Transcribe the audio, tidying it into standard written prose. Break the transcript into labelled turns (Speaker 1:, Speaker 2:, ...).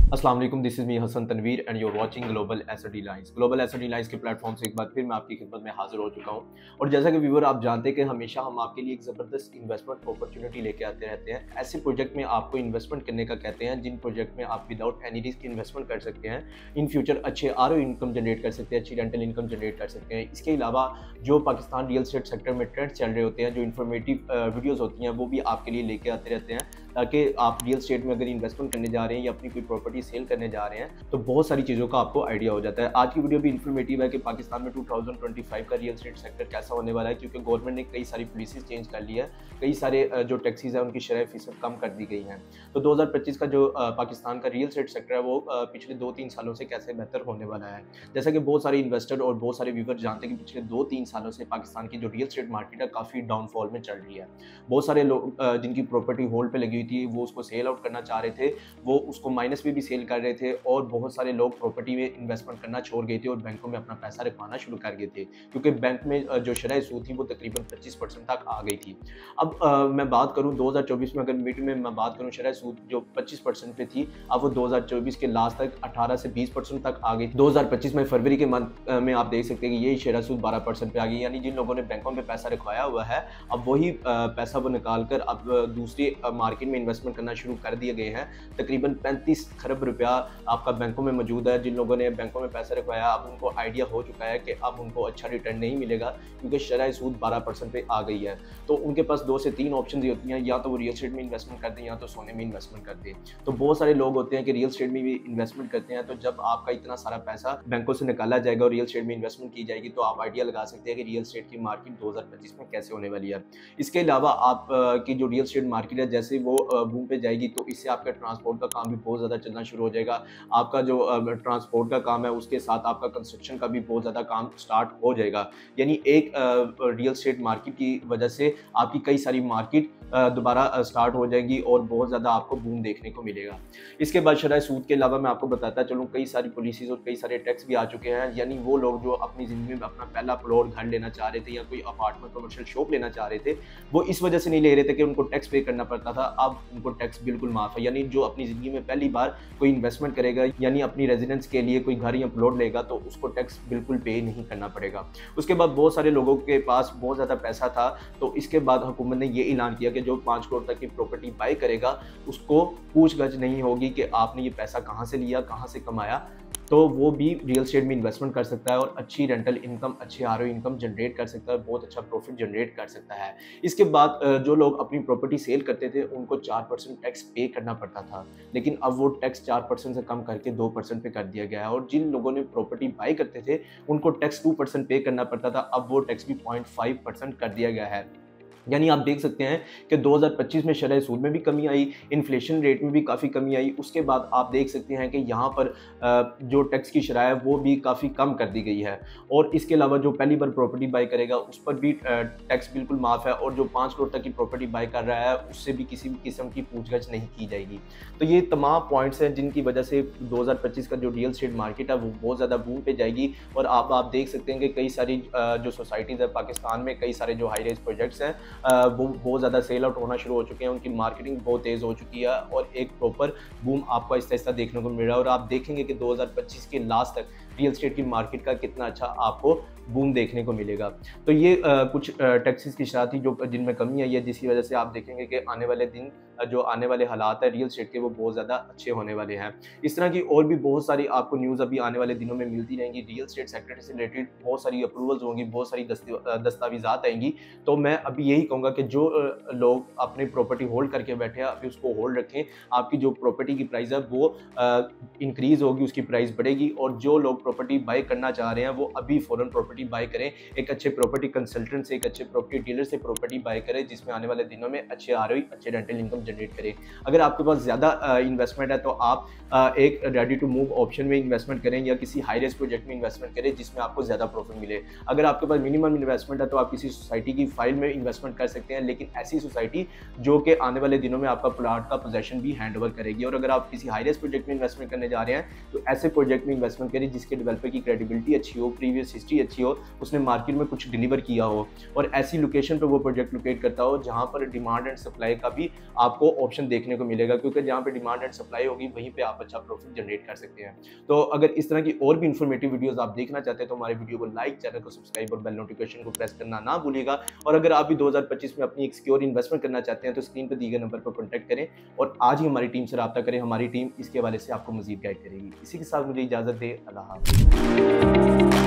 Speaker 1: अस्सलाम वालेकुम, this is me Hasan Tanveer and you are watching Global Asset Lines. Global Asset Lines के platform से एक बार फिर मैं आपकी खिदमत में हाजिर हो चुका हूं। और जैसा कि व्यूअर आप जानते हैं कि हमेशा हम आपके लिए एक ज़बरदस्त इन्वेस्टमेंट अपॉर्चुनिटी लेके आते रहते हैं। ऐसे प्रोजेक्ट में आपको इन्वेस्टमेंट करने का कहते हैं जिन प्रोजेक्ट में आप विदाउट एनी रिस्क इन्वेस्टमेंट कर सकते हैं, इन फ्यूचर अच्छे आरओ इनकम जनरेट कर सकते हैं, अच्छी रेंटल इनकम जनरेट कर सकते हैं। इसके अलावा जो पाकिस्तान रियल एस्टेट सेक्टर में ट्रेंड चल रहे होते हैं, जो इन्फॉर्मेटिव वीडियोज़ होती हैं, वो भी आपके लिए लेके आते रहते हैं, ताकि आप रियल एस्टेट में अगर इन्वेस्टमेंट करने जा रहे हैं या अपनी कोई प्रॉपर्टी सेल करने जा रहे हैं तो बहुत सारी चीज़ों का आपको आइडिया हो जाता है। आज की वीडियो भी इन्फॉर्मेटिव है कि पाकिस्तान में 2025 का रियल एस्टेट सेक्टर कैसा होने वाला है, क्योंकि गवर्नमेंट ने कई सारी पॉलिसीज चेंज कर ली है, कई सारे जो टैक्सीज है उनकी शरह फीसद कम कर दी गई हैं। तो 2025 का जो पाकिस्तान का रियल एस्टेट सेक्टर है वो पिछले 2-3 सालों से कैसे बेहतर होने वाला है। जैसा कि बहुत सारे इन्वेस्टर और बहुत सारे व्यूवर जानते हैं कि पिछले 2-3 सालों से पाकिस्तान की जो रियल एस्टेट मार्केट है काफ़ी डाउनफॉल में चल रही है। बहुत सारे लोग जिनकी प्रॉपर्टी होल्ड पे लगी हुई थी वो उसको सेल आउट करना चाह रहे थे, वो उसको माइनस में भी सेल कर रहे थे, और बहुत सारे लोग प्रॉपर्टी में इन्वेस्टमेंट करना छोड़ गए थे और बैंकों में अपना पैसा रखवाना शुरू कर गए थे, क्योंकि बैंक में जो शरह सूद थी वो तकरीबन 25% तक आ गई थी। अब मैं बात करूं 2024 में, अगर मिड में मैं बात करूं, शरह सूद जो 25% पे थी अब वो 2024 के लास्ट तक 18 से 20% तक आ गई। 2025 में फरवरी के मंथ में आप देख सकते हैं कि ये शरह सूद 12% पे आ गई। यानी जिन लोगों ने बैंकों में पैसा रखवाया हुआ है अब वही पैसा वो निकाल कर अब दूसरी मार्केट में इन्वेस्टमेंट करना शुरू कर दिए गए हैं। तकरीबन 35 खरब रुपया आपका बैंकों में मौजूद है। जिन लोगों ने बैंकों में पैसा रखवाया अब उनको आइडिया हो चुका है कि अब उनको अच्छा रिटर्न नहीं मिलेगा, क्योंकि शरह सूद 12% पे आ गई है। तो उनके पास 2 से 3 ऑप्शन ही होती हैं, या तो वो रियल एस्टेट में इन्वेस्टमेंट करते हैं या तो सोने में इन्वेस्टमेंट करते हैं। तो बहुत सारे लोग होते हैं कि रियल एस्टेट में भी इन्वेस्टमेंट करते हैं। तो जब आपका इतना सारा पैसा बैंकों से निकाला जाएगा और रियल एस्टेट में इन्वेस्टमेंट की जाएगी तो आप आइडिया लगा सकते हैं कि रियल एस्टेट की मार्केट 2025 में कैसे होने वाली है। इसके अलावा आप की जो रियल एस्टेट मार्केट है जैसे वो बूम पे जाएगी तो इससे आपका ट्रांसपोर्ट का काम भी बहुत ज़्यादा चलना शुरू हो जाएगा। आपका जो ट्रांसपोर्ट का काम है उसके साथ आपका कंस्ट्रक्शन का भी बहुत ज़्यादा काम स्टार्ट हो जाएगा। यानी एक रियल एस्टेट मार्केट की वजह से आपकी कई सारी मार्केट दोबारा स्टार्ट हो जाएंगी और बहुत ज़्यादा आपको बूम देखने को मिलेगा। इसके बाद शरह सूद के अलावा मैं आपको बताता चलूँ कई सारी पॉलिसीज़ और कई सारे टैक्स भी आ चुके हैं। यानी वो लोग जो अपनी ज़िंदगी में अपना पहला प्लॉट घर लेना चाह रहे थे या कोई अपार्टमेंट कमर्शियल शॉप लेना चाह रहे थे, वो इस वजह से नहीं ले रहे थे कि उनको टैक्स पे करना पड़ता था। अब उनको टैक्स बिल्कुल माफ़ है। यानी जो अपनी ज़िंदगी में पहली बार कोई इन्वेस्टमेंट करेगा यानी अपनी रेजिडेंस के लिए कोई घर या प्लॉट लेगा तो उसको टैक्स बिल्कुल पे नहीं करना पड़ेगा। उसके बाद बहुत सारे लोगों के पास बहुत ज़्यादा पैसा था, तो इसके बाद हुकूमत ने ये ऐलान किया कि जो 5 करोड़ तक की प्रॉपर्टी बाई करेगा उसको पूछगछ नहीं होगी कि आपने ये पैसा कहाँ से लिया, कहाँ से कमाया। तो वो भी रियल एस्टेट में इन्वेस्टमेंट कर सकता है और अच्छी रेंटल इनकम, अच्छी आरओ इनकम जनरेट कर सकता है, बहुत अच्छा प्रॉफिट जनरेट कर सकता है। इसके बाद जो लोग अपनी प्रॉपर्टी सेल करते थे उनको 4% टैक्स पे करना पड़ता था, लेकिन अब वो टैक्स 4% से कम करके 2% पे कर दिया गया है। और जिन लोगों ने प्रॉपर्टी बाई करते थे उनको टैक्स 2% पे करना पड़ता था, अब वो टैक्स भी 0.5% कर दिया गया है। यानी आप देख सकते हैं कि 2025 में शरह सूद में भी कमी आई, इन्फ्लेशन रेट में भी काफ़ी कमी आई। उसके बाद आप देख सकते हैं कि यहाँ पर जो टैक्स की शरह है वो भी काफ़ी कम कर दी गई है। और इसके अलावा जो पहली बार प्रॉपर्टी बाई करेगा उस पर भी टैक्स बिल्कुल माफ़ है, और जो 5 करोड़ तक की प्रॉपर्टी बाई कर रहा है उससे भी किसी भी किस्म की पूछगछ नहीं की जाएगी। तो ये तमाम पॉइंट्स हैं जिनकी वजह से 2025 का जो रियल एस्टेट मार्केट है वो बहुत ज़्यादा बूम पे जाएगी। और आप देख सकते हैं कि कई सारी जो सोसाइटीज़ है पाकिस्तान में, कई सारे जो हाई राइज प्रोजेक्ट्स हैं वो बहुत ज़्यादा सेल आउट होना शुरू हो चुके हैं, उनकी मार्केटिंग बहुत तेज़ हो चुकी है और एक प्रॉपर बूम आपको आहिस्ता आहिस्ता देखने को मिल रहा है। और आप देखेंगे कि 2025 के लास्ट तक रियल एस्टेट की मार्केट का कितना अच्छा आपको बूम देखने को मिलेगा। तो ये कुछ टैक्सेस की शरह थी जो जिनमें कमी आई है, जिसकी वजह से आप देखेंगे कि आने वाले दिन जो आने वाले हालात है रियल एस्टेट के वो बहुत ज़्यादा अच्छे होने वाले हैं। इस तरह की और भी बहुत सारी आपको न्यूज़ अभी आने वाले दिनों में मिलती रहेंगी। रियल एस्टेट सेक्टर से रिलेटेड बहुत सारी अप्रूवल्स होंगी, बहुत सारी दस्तावेज़ात आएंगी। तो मैं अभी यही कहूँगा कि जो लोग अपनी प्रॉपर्टी होल्ड करके बैठे हैं अभी उसको होल्ड रखें। आपकी जो प्रॉपर्टी की प्राइस है वो इंक्रीज़ होगी, उसकी प्राइस बढ़ेगी। और जो लोग प्रॉपर्टी बाई करना चाह रहे हैं वो अभी फ़ौरन प्रॉपर्टी बाई करें, एक अच्छे प्रॉपर्टी कंसल्टेंट से, एक अच्छे प्रॉपर्टी डीलर से प्रॉपर्टी बाई करें, जिसमें आने वाले दिनों में अच्छे आरओई, अच्छे रेंटल इनकम जनरेट करें। अगर आपके पास ज़्यादा इन्वेस्टमेंट है तो आप एक रेडी टू मूव ऑप्शन में इन्वेस्टमेंट करें या किसी हाई रिस्क प्रोजेक्ट में इन्वेस्टमेंट करें जिसमें आपको ज़्यादा प्रॉफिट मिले। अगर आपके पास मिनिमम इन्वेस्टमेंट है तो आप किसी सोसाइटी की फाइल में इन्वेस्टमेंट कर सकते हैं, लेकिन ऐसी सोसाइटी जो कि आने वाले दिनों में आपका प्लाट का पोजेशन भी हैंड ओवर करेगी। और अगर आप किसी हाई रिस्क प्रोजेक्ट में इन्वेस्टमेंट करने जा रहे हैं तो ऐसे प्रोजेक्ट में इन्वेस्टमेंट करें जिसके डेवलपर की क्रेडिबिलिटी अच्छी हो, प्रीवियस हिस्ट्री अच्छी हो, हो, उसने मार्केट में कुछ डिलीवर किया हो और ऐसी लोकेशन पे वो प्रोजेक्ट लोकेट करता हो जहाँ पर डिमांड एंड सप्लाई का भी आपको ऑप्शन देखने को मिलेगा, क्योंकि जहाँ पे डिमांड एंड सप्लाई होगी वहीं पे आप अच्छा प्रॉफिट जनरेट कर सकते हैं। तो अगर इस तरह की और भी इन्फॉर्मेटिव वीडियोस आप देखना चाहते हैं तो हमारे वीडियो को लाइक, चैनल को सब्सक्राइब और बेल नोटिफिकेशन को प्रेस करना ना भूलिएगा। और अगर आप भी 2025 में अपनी एक सिक्योर इन्वेस्टमेंट करना चाहते हैं तो स्क्रीन पर दिए गए नंबर पर कॉन्टैक्ट करें और आज ही हमारी टीम से रब्ता करें। हमारी टीम इसके हवाले से आपको मजीद गाइड करेगी। इसी के साथ मुझे इजाजत दे। अल्लाह हाफ़िज़।